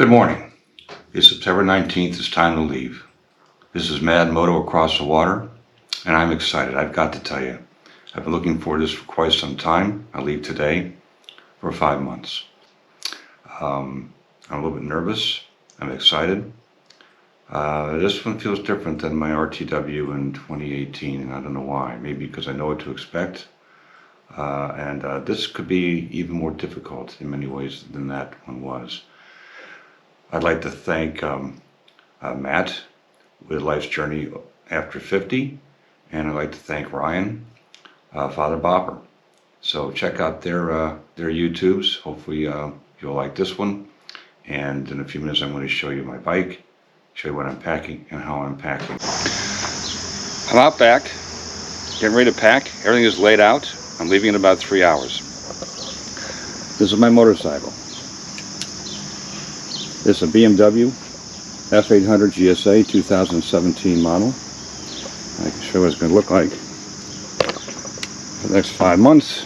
Good morning. It's September 19th. It's time to leave. This is Mad Moto across the water, and I'm excited. I've got to tell you, I've been looking forward to this for quite some time. I leave today for 5 months. I'm a little bit nervous. I'm excited. This one feels different than my RTW in 2018, and I don't know why. Maybe because I know what to expect. And this could be even more difficult in many ways than that one was. I'd like to thank Matt with Life's Journey After 50, and I'd like to thank Ryan, Father Bopper. So check out their YouTubes. Hopefully you'll like this one. And in a few minutes I'm going to show you my bike, show you what I'm packing and how I'm packing. I'm out back, getting ready to pack. Everything is laid out. I'm leaving in about 3 hours. This is my motorcycle. It's a BMW F800 GSA 2017 model. I can show you what it's going to look like for the next 5 months.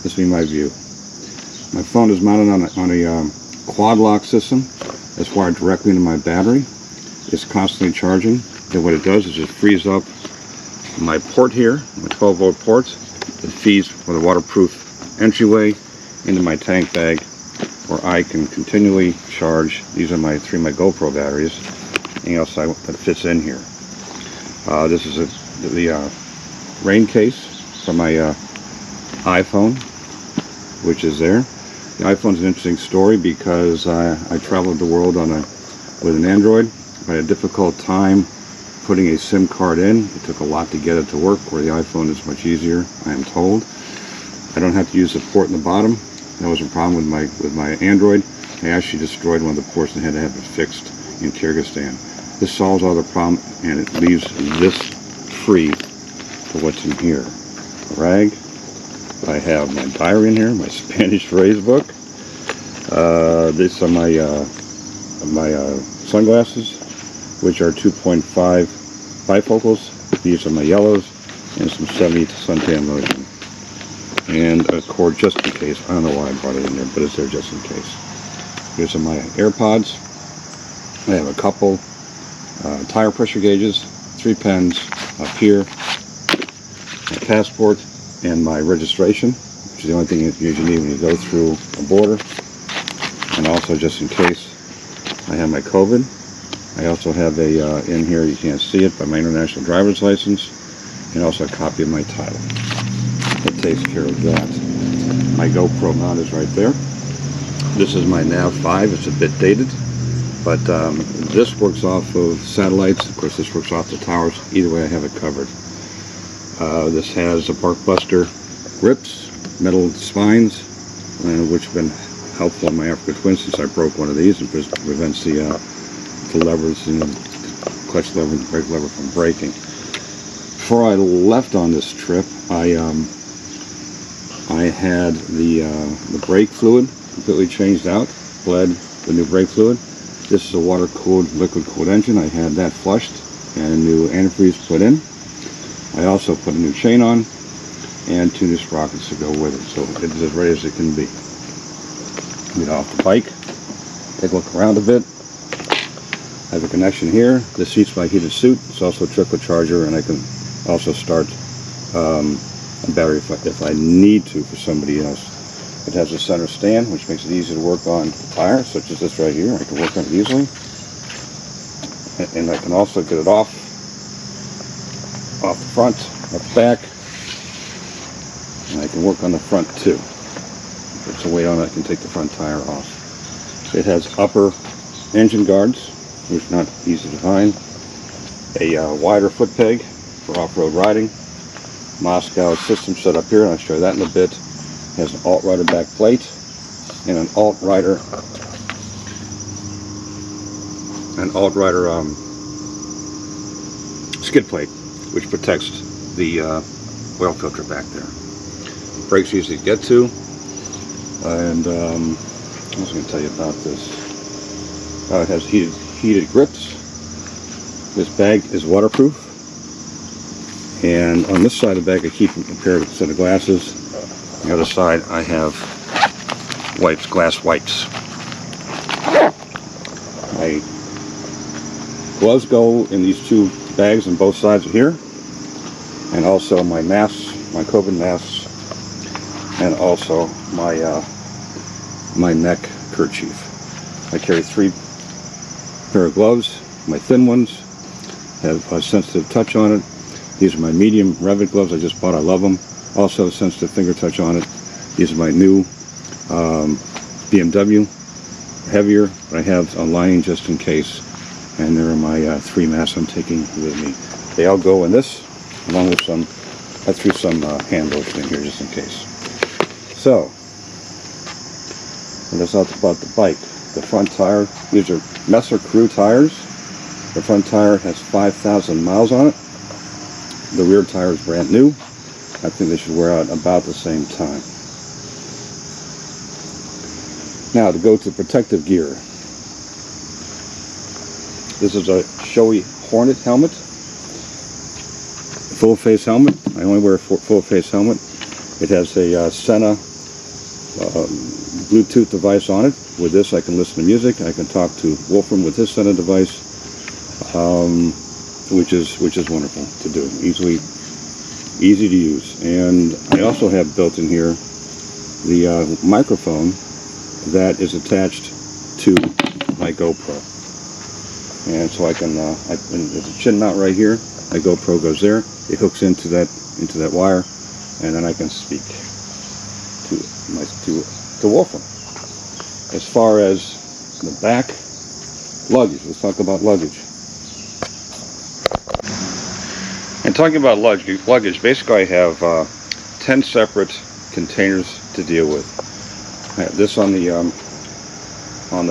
This will be my view. My phone is mounted on a quad lock system. It's wired directly into my battery. It's constantly charging. And what it does is it frees up my port here, my 12-volt port. It feeds with a waterproof entryway into my tank bag, where I can continually charge. These are my GoPro batteries. Anything else that fits in here. This is the rain case for my iPhone, which is there. The iPhone's an interesting story because I traveled the world with an Android. I had a difficult time putting a SIM card in. It took a lot to get it to work, where the iPhone is much easier, I am told. I don't have to use the port in the bottom. That was a problem with my Android. I actually destroyed one of the ports and had to have it fixed in Kyrgyzstan. This solves all the problem, and it leaves this free for what's in here. A rag. I have my diary in here, my Spanish phrase book. These are my sunglasses, which are 2.5 bifocals. These are my yellows, and some 70 suntan lotion. And a cord just in case. I don't know why I brought it in there, but it's there just in case. Here's some of my AirPods. I have a couple tire pressure gauges, 3 pens up here, my passport, and my registration, which is the only thing you usually need when you go through a border. And also, just in case, I have my COVID. I also have in here, you can't see it, but my international driver's license, and also a copy of my title. That takes care of that. My GoPro mount is right there. This is my Nav 5. It's a bit dated, but this works off of satellites. Of course, this works off the towers. Either way, I have it covered. This has a bark buster grips, metal spines, which have been helpful in my Africa Twin since I broke one of these, and prevents the levers, the clutch lever and the brake lever from breaking. Before I left on this trip, I had the brake fluid completely changed out, bled with new brake fluid. This is a water-cooled, liquid-cooled engine. I had that flushed and a new antifreeze put in. I also put a new chain on and 2 new sprockets to go with it, so it's as ready as it can be. Get off the bike, take a look around a bit. I have a connection here. This heats my heated suit. It's also a trickle charger, and I can also start a battery if I need to for somebody else. It has a center stand, which makes it easy to work on the tire, such as this right here. I can work on it easily. And I can also get it off the front, up the back, and I can work on the front too. If it's a weight on it, I can take the front tire off. It has upper engine guards, which are not easy to find. A wider foot peg for off-road riding. Moscow system set up here, and I'll show you that in a bit. It has an alt-rider back plate and an alt-rider skid plate, which protects the oil filter back there. Brakes easy to get to, and I was going to tell you about this. It has heated grips. This bag is waterproof, and on this side of the bag I keep a pair of set of glasses. On the other side I have wipes, glass wipes. My gloves go in these two bags on both sides of here, and also my masks, my COVID masks, and also my neck kerchief. I carry 3 pair of gloves. My thin ones have a sensitive touch on it. These are my medium Revit gloves I just bought. I love them. Also a sensitive finger touch on it. These are my new BMW, heavier, but I have a lining just in case. And there are my 3 masks I'm taking with me. They all go in this, along with some, I threw some hand lotion in here just in case. So, that's all about the bike. The front tire, these are Messer Crew tires. The front tire has 5,000 miles on it. The rear tire is brand new. I think they should wear out about the same time. Now to go to protective gear. This is a Shoei Hornet helmet. Full face helmet. I only wear a full face helmet. It has a Sena Bluetooth device on it. With this I can listen to music. I can talk to Wolfram with his Sena device, which is wonderful to do. Easy to use. And I also have built in here the microphone that is attached to my GoPro. And so I can, there's a chin mount right here. My GoPro goes there. It hooks into that wire, and then I can speak to Wolfram. As far as the back, luggage. Let's talk about luggage. And talking about luggage, basically I have 10 separate containers to deal with. I have this on the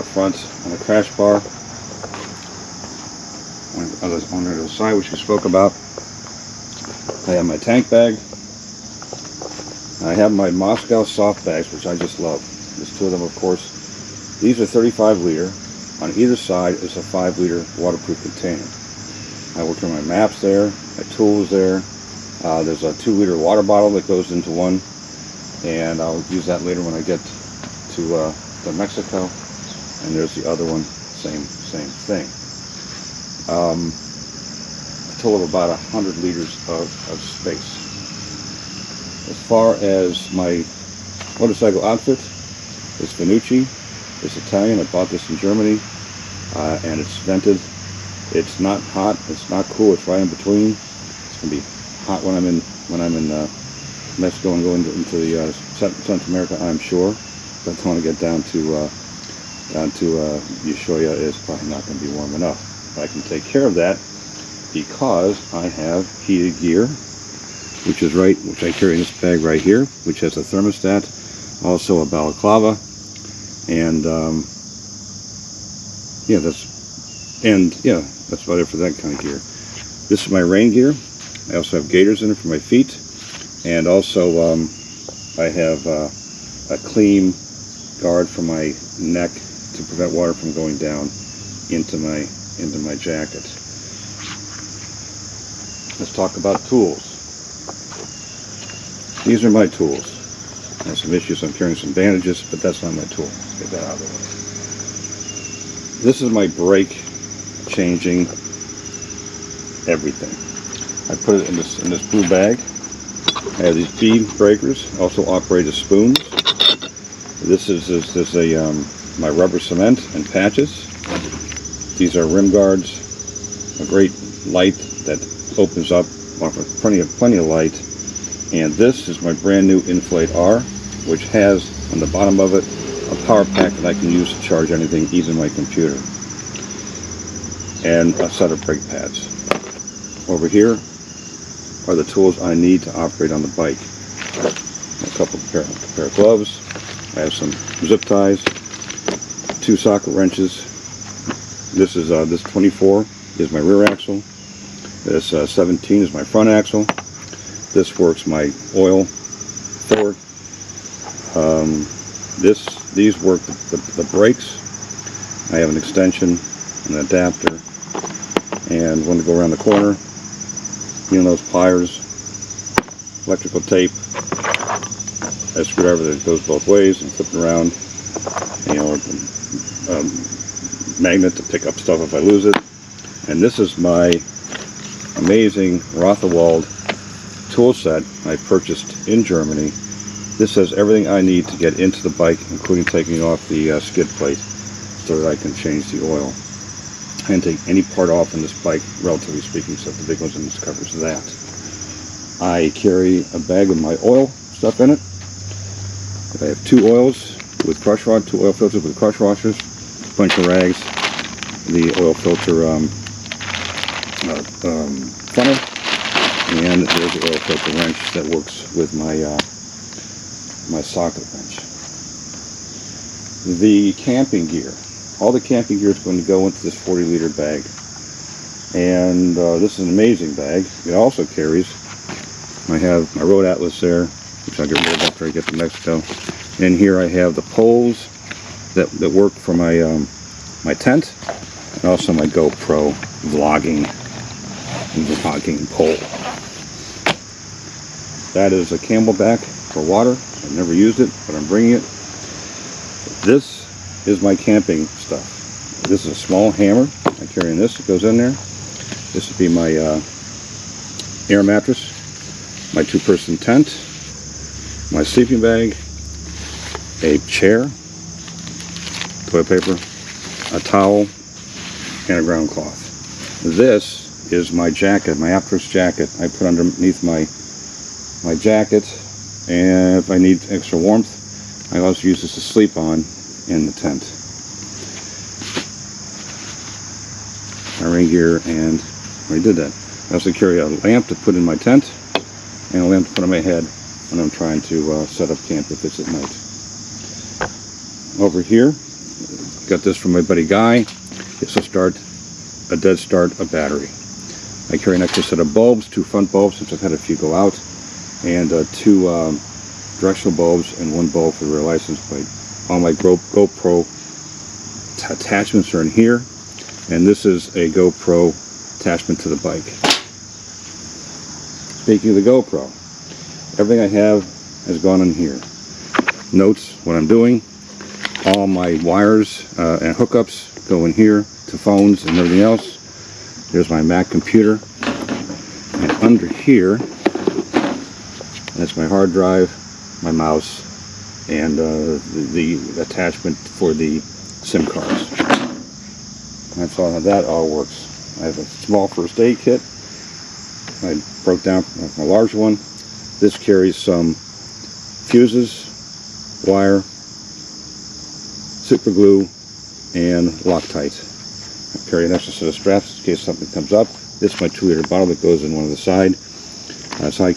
front, on the crash bar, on the side, which we spoke about. I have my tank bag. I have my Moscow soft bags, which I just love. There's 2 of them, of course. These are 35 liter. On either side is a 5 liter waterproof container. I will turn my maps there, my tools there. There's a 2 liter water bottle that goes into one, and I'll use that later when I get to Mexico. And there's the other one, same thing. A total of about 100 liters of space. As far as my motorcycle outfit, it's Venucci. It's Italian. I bought this in Germany, and it's vented. It's not hot. It's not cool. It's right in between. It's gonna be hot when I'm in Mexico and going into the Central America, I'm sure. But I want to get down to Ushuaia. Is probably not going to be warm enough. But I can take care of that because I have heated gear, which I carry in this bag right here, which has a thermostat, also a balaclava, and that's about it for that kind of gear. This is my rain gear. I also have gaiters in it for my feet, and also I have a clean guard for my neck to prevent water from going down into my jacket. Let's talk about tools. These are my tools. I have some issues. I'm carrying some bandages, but that's not my tool. Get that out of the way. This is my brake changing everything. I put it in this blue bag. I have these bead breakers, also operate as spoons. This is my rubber cement and patches. These are rim guards. A great light that opens up, offers plenty of light. And this is my brand new Inflate R, which has on the bottom of it a power pack that I can use to charge anything, even my computer. And a set of brake pads. Over here are the tools I need to operate on the bike. A couple pair of gloves. I have some zip ties, 2 socket wrenches. This 24 is my rear axle. This 17 is my front axle. This works my oil forward. These work the brakes. I have an extension, an adapter, and one to go around the corner. Those pliers, electrical tape, a screwdriver that goes both ways and flip it around. magnet to pick up stuff if I lose it. And this is my amazing Rotherwald tool set I purchased in Germany. This has everything I need to get into the bike, including taking off the skid plate so that I can change the oil and take any part off in this bike, relatively speaking, except the big ones, and this covers that. I carry a bag with my oil stuff in it. I have 2 oils with crush rod, 2 oil filters with crush washers, a bunch of rags, the oil filter funnel, and there's the oil filter wrench that works with my my socket wrench. The camping gear. All the camping gear is going to go into this 40-liter bag. And this is an amazing bag. It also carries, I have my road atlas there, which I'll get rid of after I get to Mexico. And here I have the poles that work for my my tent, and also my GoPro vlogging pole. That is a Camelback for water. I've never used it, but I'm bringing it. This is my camping stuff. This is a small hammer. I carry in this. It goes in there. This would be my air mattress, my 2-person tent, my sleeping bag, a chair, toilet paper, a towel, and a ground cloth. This is my jacket, my Aptris jacket. I put underneath my jacket, and if I need extra warmth, I also use this to sleep on in the tent. My rain gear, and I did that. I also carry a lamp to put in my tent, and a lamp to put on my head when I'm trying to set up camp if it's at night. Over here, got this from my buddy Guy. It's a dead start a battery. I carry an extra set of bulbs, 2 front bulbs since I've had a few go out, and 2 directional bulbs and 1 bulb for the rear license plate. All my GoPro attachments are in here, and this is a GoPro attachment to the bike. Speaking of the GoPro, everything I have has gone in here. Notes, what I'm doing, all my wires and hookups go in here to phones and everything else. There's my Mac computer, and under here, that's my hard drive, my mouse, and the attachment for the SIM cards. That's all how that all works. I have a small first aid kit. I broke down my large one. This carries some fuses, wire, super glue, and Loctite. I carry an extra set of straps in case something comes up. This is my 2-liter bottle that goes in one of the side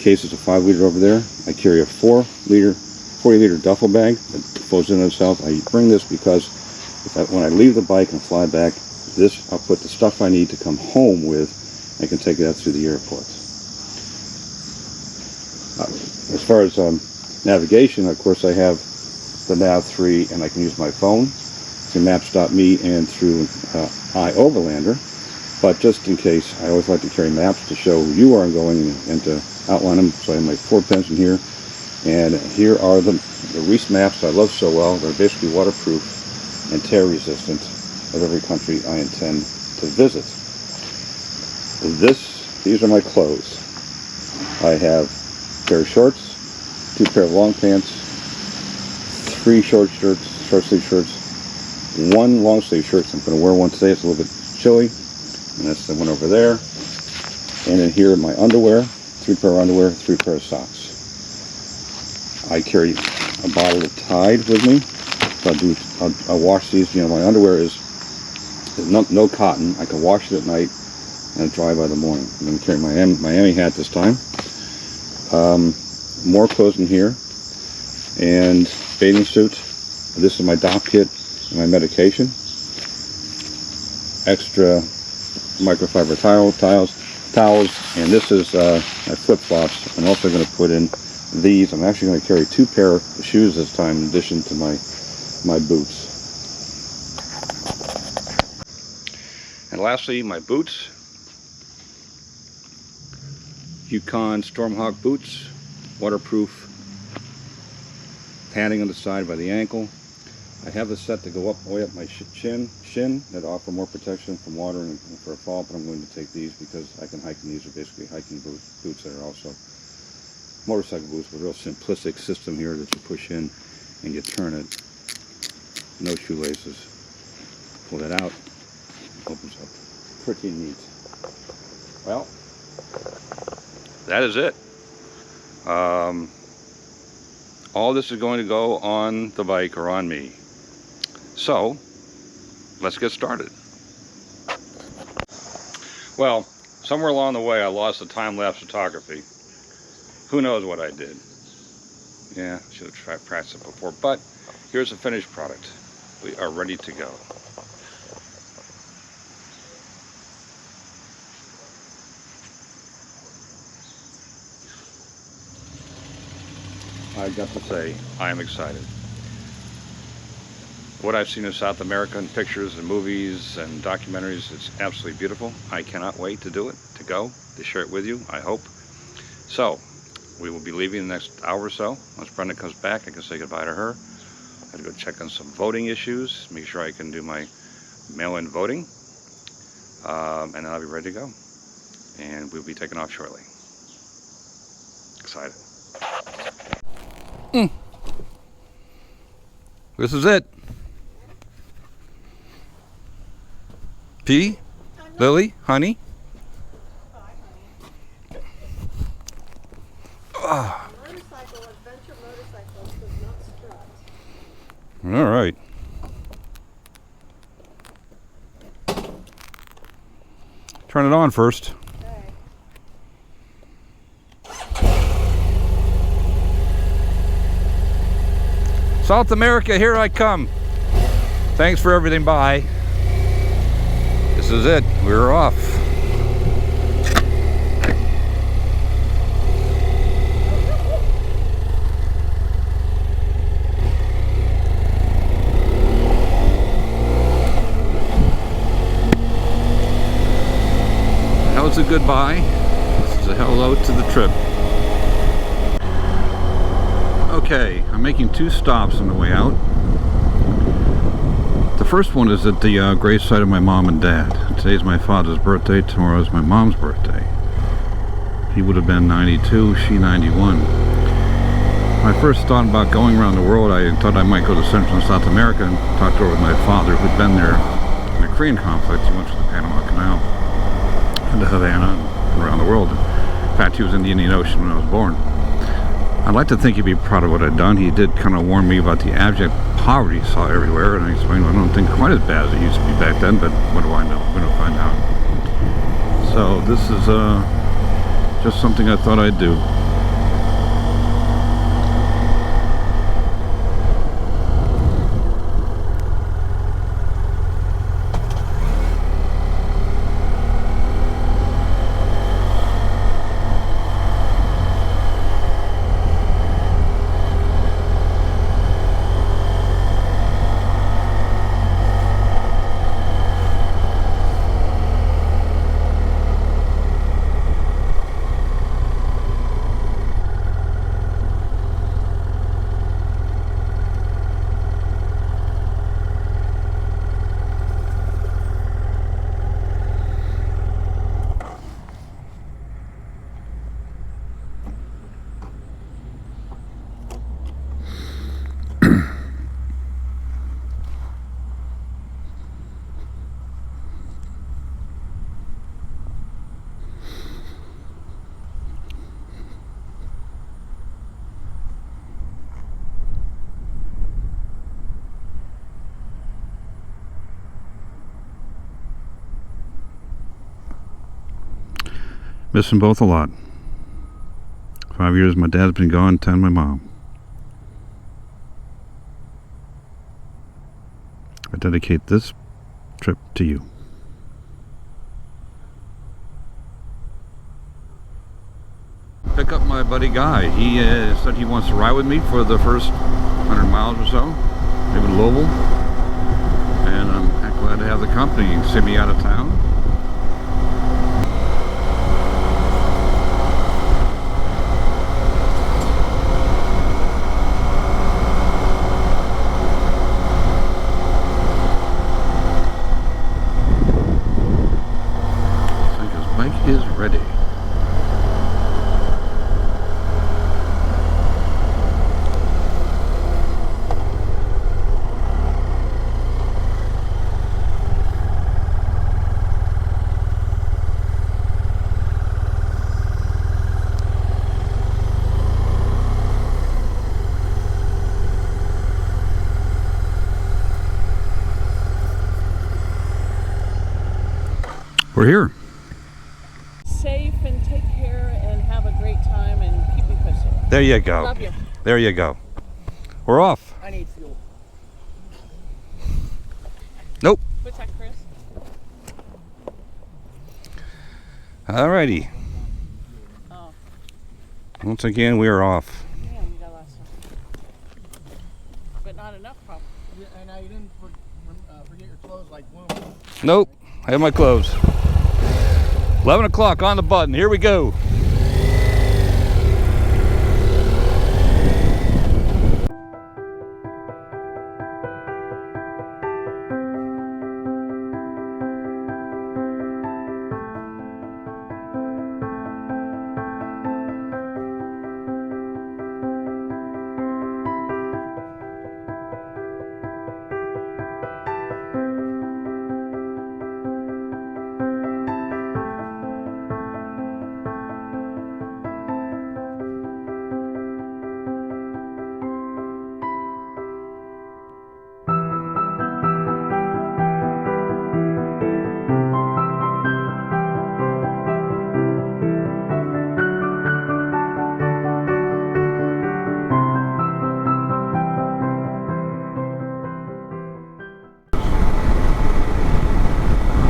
case is a 5-liter over there. I carry a 40-liter duffel bag that folds in itself. I bring this because when I leave the bike and fly back, I'll put the stuff I need to come home with. I can take that through the airport. As far as navigation, of course, I have the Nav 3, and I can use my phone through Maps.me and through iOverlander. But just in case, I always like to carry maps to show you where I'm going and to outline them. So I have my 4 pens in here. And here are the Reese maps I love so well. They're basically waterproof and tear resistant of every country I intend to visit. These are my clothes. I have a pair of shorts, 2 pair of long pants, 3 short sleeve shirts, 1 long sleeve shirt. I'm going to wear one today. It's a little bit chilly. And that's the one over there. And in here, my underwear, 3 pair of underwear, 3 pair of socks. I carry a bottle of Tide with me. So I'll wash these. You know, my underwear is no cotton. I can wash it at night and dry by the morning. I'm going to carry my Miami hat this time. More clothes in here. And bathing suit. This is my dock kit and my medication. Extra microfiber towels, and this is my flip-flops. I'm also going to put in these. I'm actually going to carry 2 pair of shoes this time in addition to my boots. And lastly, my boots. Yukon Stormhawk boots, waterproof, padding on the side by the ankle. I have this set to go up way up my shin that offer more protection from water and for a fall, but I'm going to take these because I can hike in these. Are basically hiking boots that are also motorcycle boots with a real simplistic system here that you push in and you turn it. No shoelaces. Pull that out. Opens up. Pretty neat. Well, that is it. All this is going to go on the bike or on me. So, let's get started. Well, somewhere along the way I lost the time-lapse photography. Who knows what I did? Yeah, should have tried practice it before, but here's the finished product. We are ready to go. I've got to say, I am excited. What I've seen in South America in pictures and movies and documentaries, it's absolutely beautiful. I cannot wait to do it, to go, to share it with you, I hope. So, we will be leaving in the next hour or so. Once Brenda comes back, I can say goodbye to her. I have to go check on some voting issues, make sure I can do my mail-in voting, and then I'll be ready to go. And we'll be taking off shortly. Excited. This is it. P, Lily, honey. Motorcycle, adventure motorcycles does not strut. All right. Turn it on first. Okay. South America, here I come. Thanks for everything. Bye. This is it. We're off. That was a goodbye. This is a hello to the trip. Okay, I'm making 2 stops on the way out. The first one is at the gravesite of my mom and dad. Today's my father's birthday, tomorrow is my mom's birthday. He would have been 92, she 91. When I first thought about going around the world, I thought I might go to Central and South America and talked over with my father who'd been there in the Korean conflict. He went through the Panama Canal into Havana and around the world. In fact, he was in the Indian Ocean when I was born. I'd like to think he'd be proud of what I'd done. He did kind of warn me about the abject poverty he saw everywhere, and I explained, well, I don't think quite as bad as it used to be back then, but what do I know? We're going to find out. So this is just something I thought I'd do. Miss them both a lot. 5 years my dad's been gone, 10 my mom. I dedicate this trip to you. Pick up my buddy Guy. He said he wants to ride with me for the first 100 miles or so, maybe Louisville. And I'm glad to have the company. You can see me out of town. We're here. Safe and take care and have a great time and keep me posted. There you go. Love you. There you go. We're off. I need fuel. Nope. What's that, Chris? Alrighty. Oh, Once again, we are off. man, you got lots of stuff. But not enough, probably. Yeah, and now you didn't forget your clothes like Bloom. Nope. I have my clothes. 11 o'clock on the button. Here we go.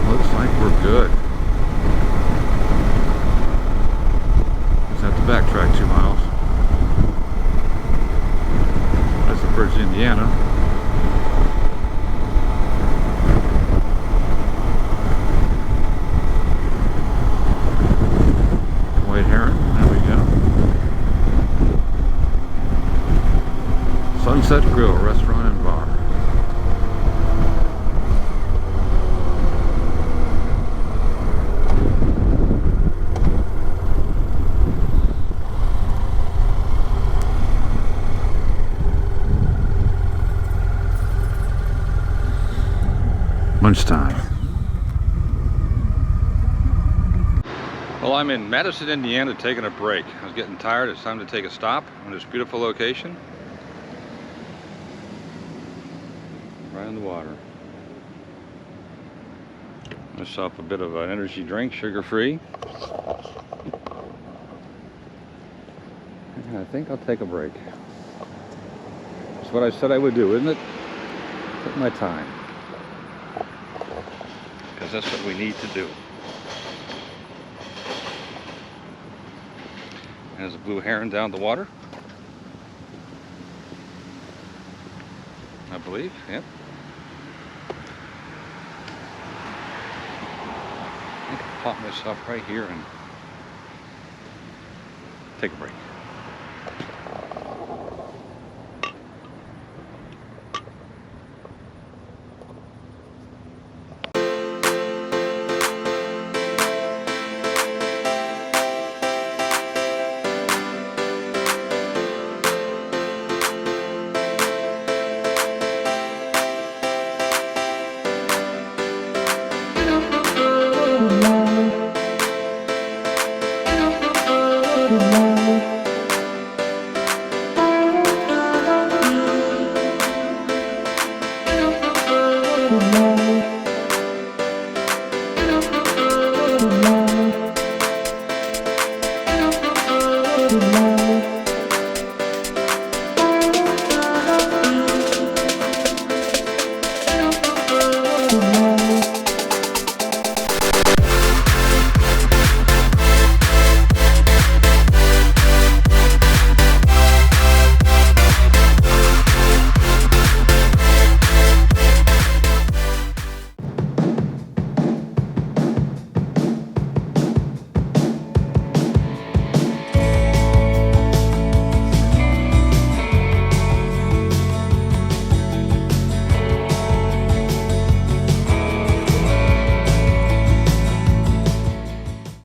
Looks like we're good. Just have to backtrack 2 miles. That's the bridge to Indiana. White Heron, there we go. Sunset Grill, restaurant and bar. Lunchtime. Well, I'm in Madison, Indiana, taking a break. I was getting tired. It's time to take a stop on this beautiful location. Right on the water. Myself a bit of an energy drink, sugar-free. And I think I'll take a break. That's what I said I would do, isn't it? Take my time. Because that's what we need to do. There's a blue heron down the water. I believe, yep. I can pop myself right here and take a break.